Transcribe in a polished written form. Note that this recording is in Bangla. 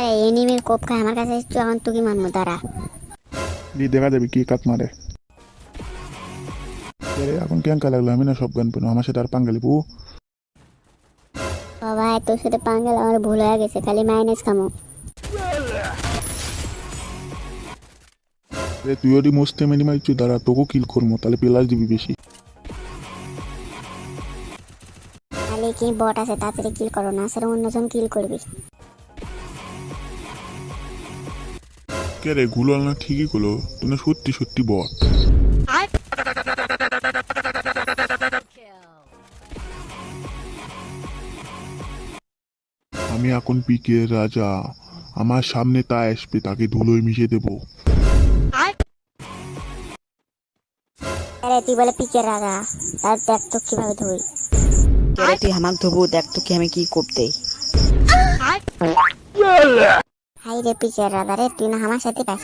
এনিমির কোপ খায় আমার কাছে একটু এখন তুই মানবো দাঁড়া। দিয়ে দেখা যাবে কি কাক মারে। এখন কেঙ্কা লাগলো, আমি না সব গান পেনো আমার সাথে আর পাঙ্গালি বউ। বাবা তোর সাথে পাঙ্গাল আমার ভুল হয়ে গেছে, খালি মাইনাস খামো। তুই ওটি মোস্তে মেনি মারিচ্ছু, দাঁড়া তোকেও কিল করবো, তাহলে প্লাস দিবি বেশি। খালি কি বট আছে, তাড়াতাড়ি কিল করো না স্যার, অন্যজন কিল করবি। কে রে গুলাল না ঠিকই গুলো, তুই না সত্যি সত্যি বট। আমি এখন পিকে রাজা, আমার সামনে তা আসবে তাকে ধুলোয় মিশিয়ে দেবো। আরে তুই বলে পিকের রাজা, তার দেখ তো কিভাবে ধুই। তুই আমাকে ধোবো, দেখ তো কি আমি কি করতে। হাই রে পিকের রাজা রে, তুই না আমার সাথে পাস